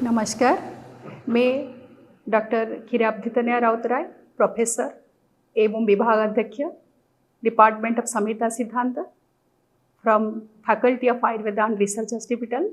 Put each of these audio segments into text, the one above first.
नमस्कार, मैं doctor Khirabdi Tanaya Routray, professor एवं विभागाध्यक्ष, डिपार्टमेंट ऑफ संहिता सिद्धांत from faculty of Ayurveda and research hospital,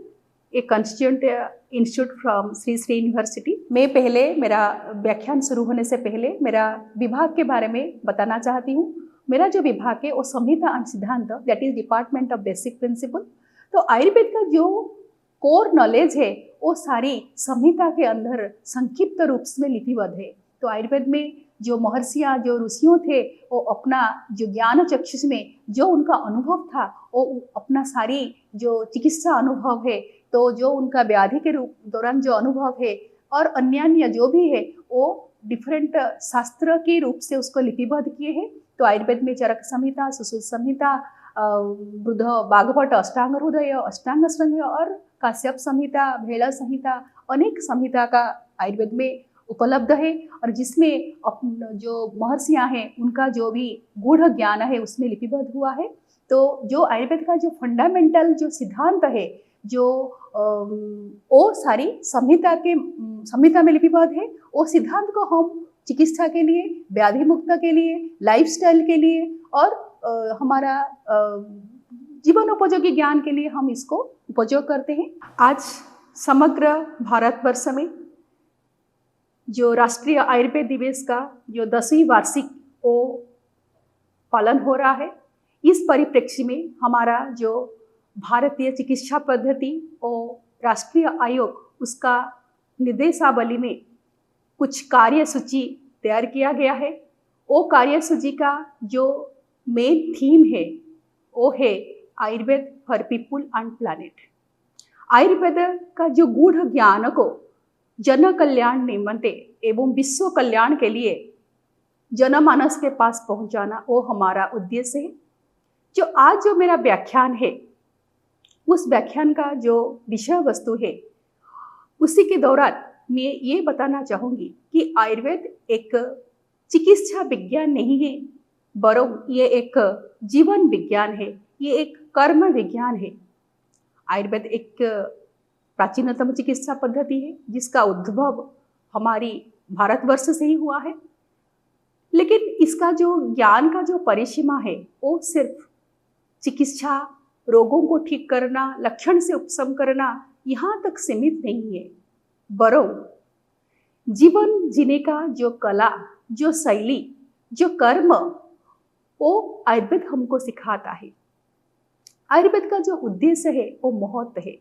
A constituent institute from Shri Shri university. मैं पहले मेरा व्याख्यान शुरू होने से पहले मेरा विभाग के बारे में बताना चाहती हूँ। मेरा जो विभाग है वो संहिता एंड सिद्धांत, that is department of basic principle. तो आयुर्वेद का जो कोर नॉलेज है वो सारी संहिता के अंदर संक्षिप्त रूप में लिपिबद्ध है। तो आयुर्वेद में जो महर्षियाँ, जो ऋषियों थे, वो अपना जो ज्ञान चक्षुष में जो उनका अनुभव था, वो अपना सारी जो चिकित्सा अनुभव है, तो जो उनका व्याधि के रूप दौरान जो अनुभव है और अन्य जो भी है, वो डिफरेंट शास्त्र के रूप से उसको लिपिबद्ध किए हैं। तो आयुर्वेद में चरक संहिता, सुश्रुत संहिता, बुध भागवत, अष्टांग हृदय, अष्टांग श्रृंग और काश्यप संहिता, भेड़ संहिता, अनेक संहिता का आयुर्वेद में उपलब्ध है और जिसमें जो महर्षियाँ हैं उनका जो भी गूढ़ ज्ञान है उसमें लिपिबद्ध हुआ है। तो जो आयुर्वेद का जो फंडामेंटल जो सिद्धांत है, जो वो सारी संहिता में लिपिबद्ध है। वो सिद्धांत को हम चिकित्सा के लिए, व्याधि मुक्त के लिए, लाइफस्टाइल के लिए और हमारा जीवनोपयोगी ज्ञान के लिए हम इसको उपयोग करते हैं। आज समग्र भारतवर्ष में जो राष्ट्रीय आयुर्वेद दिवस का जो 10वीं वार्षिक वो पालन हो रहा है, इस परिप्रेक्ष्य में हमारा जो भारतीय चिकित्सा पद्धति और राष्ट्रीय आयोग उसका निर्देशावली में कुछ कार्यसूची तैयार किया गया है। वो कार्यसूची का जो मेन थीम है वो है Ayurveda for people and planet. Ayurveda का जो गूढ़ ज्ञान को जन कल्याण निमंते एवं विश्व कल्याण के लिए जनमानस के पास पहुंचाना वो हमारा उद्देश्य है। जो मेरा व्याख्यान है, उस व्याख्यान का जो विषय वस्तु है, उसी के दौरान मैं ये बताना चाहूँगी कि आयुर्वेद एक चिकित्सा विज्ञान नहीं है, बरং ये एक जीवन विज्ञान है, ये एक कर्म विज्ञान है। आयुर्वेद एक प्राचीनतम चिकित्सा पद्धति है जिसका उद्भव हमारी भारतवर्ष से ही हुआ है। लेकिन इसका जो ज्ञान का जो परिसीमा है वो सिर्फ चिकित्सा, रोगों को ठीक करना, लक्षण से उपशम करना यहाँ तक सीमित नहीं है, बरं जीवन जीने का जो कला, जो शैली, जो कर्म, वो आयुर्वेद हमको सिखाता है। आयुर्वेद का जो उद्देश्य है वो महत्व है,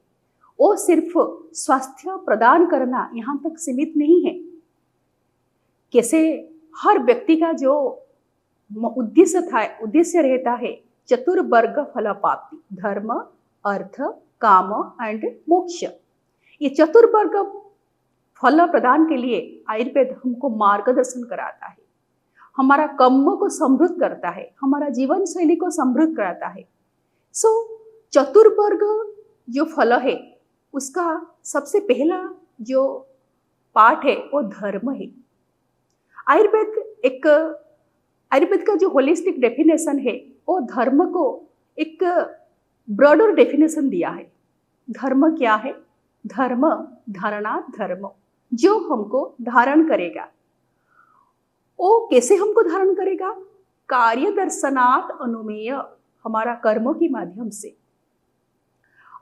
वो सिर्फ स्वास्थ्य प्रदान करना यहाँ तक सीमित नहीं है। कैसे हर व्यक्ति का जो उद्देश्य रहता है चतुर्वर्ग फल प्राप्ति, धर्म, अर्थ, काम एंड मोक्ष। ये चतुर्वर्ग फल प्रदान के लिए आयुर्वेद हमको मार्गदर्शन कराता है, हमारा कर्म को समृद्ध करता है, हमारा जीवन शैली को समृद्ध कराता है। चतुर्वर्ग जो फल है उसका सबसे पहला जो पार्ट है वो धर्म है। आयुर्वेद का जो होलिस्टिक डेफिनेशन है वो धर्म को एक ब्रॉडर डेफिनेशन दिया है। धर्म क्या है? धर्म धारणा धर्म, जो हमको धारण करेगा। वो कैसे हमको धारण करेगा? कार्य दर्शनात् अनुमेय, हमारा कर्मों के माध्यम से।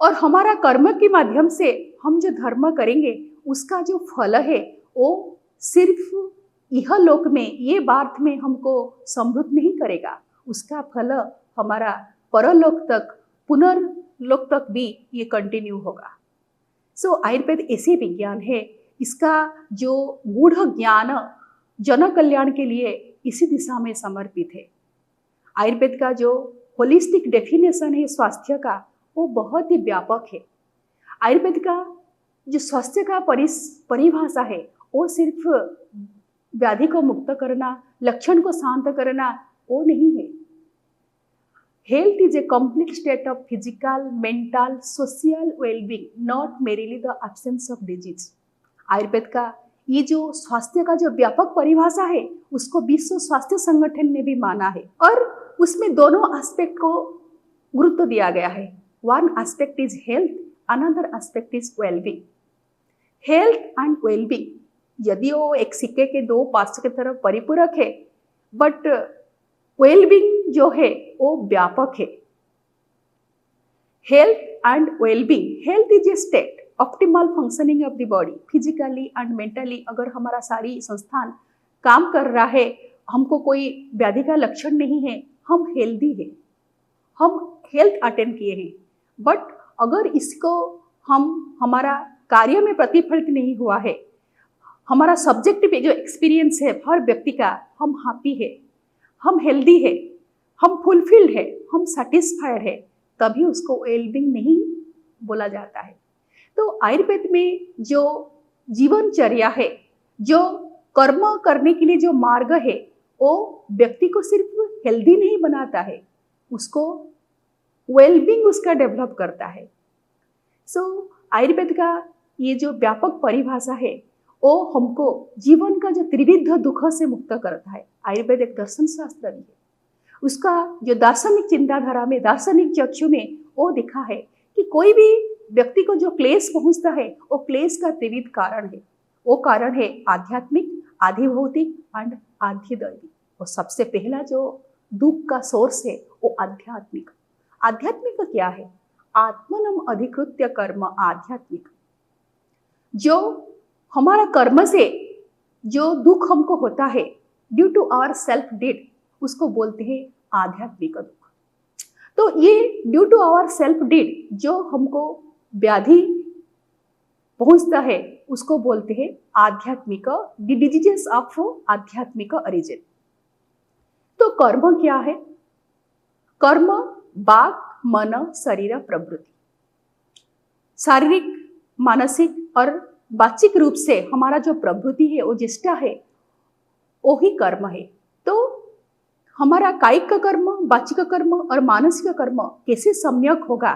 और हमारा कर्म के माध्यम से हम जो धर्म करेंगे उसका जो फल है वो सिर्फ यह लोक में, ये बात में हमको समृद्ध नहीं करेगा, उसका फल हमारा परलोक तक, पुनर्लोक तक भी ये कंटिन्यू होगा। आयुर्वेद ऐसे विज्ञान है, इसका जो गूढ़ ज्ञान जन कल्याण के लिए इसी दिशा में समर्पित है। आयुर्वेद का जो होलिस्टिक डेफिनेशन है स्वास्थ्य का वो बहुत ही व्यापक है। आयुर्वेद का जो स्वास्थ्य का परिभाषा है वो सिर्फ व्याधि को मुक्त करना, लक्षण को शांत करना वो नहीं है। Health is a complete state of physical, mental, social wellbeing, not merrily the absence of disease. Ayurveda का ये जो स्वास्थ्य का जो व्यापक परिभाषा है उसको विश्व स्वास्थ्य संगठन ने भी माना है और उसमें दोनों एस्पेक्ट को गुरुत्व दिया गया है। One aspect is health, another aspect is wellbeing. Health and wellbeing, यदि वो एक सिक्के के दो पार्ट्स की तरह परिपूरक है, बट वेलबींग जो है वो व्यापक है। Health and wellbeing, health is a state optimal functioning of the body physically and mentally. अगर हमारा सारी संस्थान काम कर रहा है, हमको कोई व्याधि का लक्षण नहीं है, हम हेल्दी है, हम हेल्थ अटेंड किए हैं। बट अगर इसको हमारा कार्य में प्रतिफलित नहीं हुआ है, हमारा सब्जेक्टिव जो एक्सपीरियंस है हर व्यक्ति का, हम हैप्पी है, हम हेल्दी है, हम फुलफिल्ड है, हम सेटिस्फाइड है, तभी उसको वेलबींग नहीं बोला जाता है। तो आयुर्वेद में जो जीवनचर्या है, जो कर्म करने के लिए जो मार्ग है, वो व्यक्ति को सिर्फ हेल्दी नहीं बनाता है, उसको वेलबींग उसका डेवलप करता है। आयुर्वेद का ये जो व्यापक परिभाषा है वो हमको जीवन का जो त्रिविध दुख से मुक्त करता है। आयुर्वेद एक दर्शन शास्त्र भी है, उसका जो दार्शनिक चिंताधारा में, दार्शनिक चक्षु में वो दिखा है कि कोई भी व्यक्ति को जो क्लेश पहुंचता है वो क्लेश का त्रिविध कारण है। वो कारण है आध्यात्मिक, आधिभौतिक एंड आधिदैविक। और सबसे पहला जो दुख का सोर्स है वो आध्यात्मिक। आध्यात्मिक क्या है? आत्मनम अधिकृत्य कर्म आध्यात्मिक। जो हमारा कर्म से जो दुख हमको होता है due to our self deed, उसको बोलते हैं आध्यात्मिक दुख। तो ये due to our self deed जो हमको व्याधि पहुंचता है उसको बोलते हैं आध्यात्मिक, डिजीजेस ऑफ आध्यात्मिक ओरिजिन। तो कर्म क्या है? कर्म वाक मन शरीर प्रवृत्ति, शारीरिक, मानसिक और वाचिक रूप से हमारा जो प्रवृत्ति है वो जिष्टा है, वो ही कर्म है। तो हमारा कायिक का कर्म, वाचिक कर्म और मानसिक कर्म कैसे सम्यक होगा,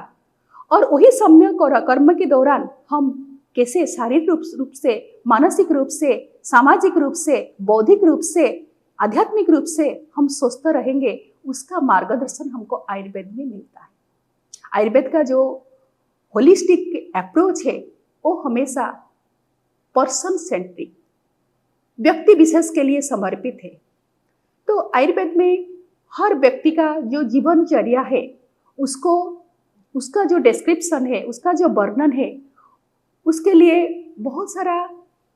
और वही सम्यक और कर्म के दौरान हम कैसे शारीरिक रूप से, मानसिक रूप से, सामाजिक रूप से, बौद्धिक रूप से, आध्यात्मिक रूप से हम स्वस्थ रहेंगे, उसका मार्गदर्शन हमको आयुर्वेद में मिलता है। आयुर्वेद का जो होलिस्टिक अप्रोच है वो हमेशा पर्सन सेंट्रिक, व्यक्ति विशेष के लिए समर्पित है। तो आयुर्वेद में हर व्यक्ति का जो जीवनचर्या है उसको, उसका जो डिस्क्रिप्शन है, उसका जो वर्णन है, उसके लिए बहुत सारा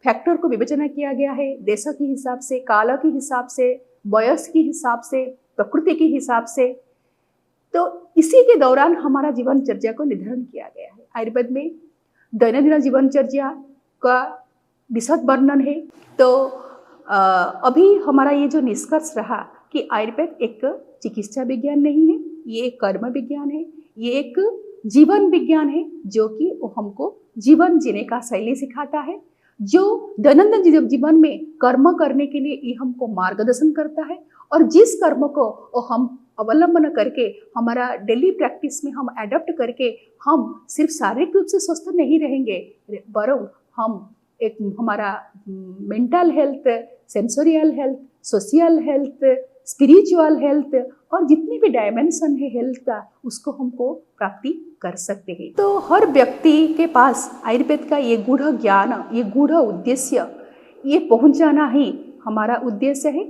फैक्टर को विवेचना किया गया है। देश के हिसाब से, काल के हिसाब से, वयस के हिसाब से, प्रकृति के हिसाब से। तो इसी के दौरान हमारा जीवनचर्या को निर्धारण किया गया है। आयुर्वेद में दैनंदिन जीवनचर्या का विशद वर्णन है। तो अभी हमारा ये जो निष्कर्ष रहा कि आयुर्वेद एक चिकित्सा विज्ञान नहीं है, ये एक कर्म विज्ञान है, ये एक जीवन विज्ञान है, जो कि वो हमको जीवन जीने का शैली सिखाता है, जो दैनंदिन जीवन में कर्म करने के लिए ये हमको मार्गदर्शन करता है। और जिस कर्म को हम अवलंबन करके, हमारा डेली प्रैक्टिस में हम एडॉप्ट करके, हम सिर्फ शारीरिक रूप से स्वस्थ नहीं रहेंगे, बरं हम एक हमारा mental health, sensorial health, social health, spiritual health और जितनी भी डायमेंशन है हेल्थ का, उसको हमको प्राप्ति कर सकते हैं। तो हर व्यक्ति के पास आयुर्वेद का ये गूढ़ ज्ञान, ये गूढ़ उद्देश्य, ये पहुंचाना ही हमारा उद्देश्य है।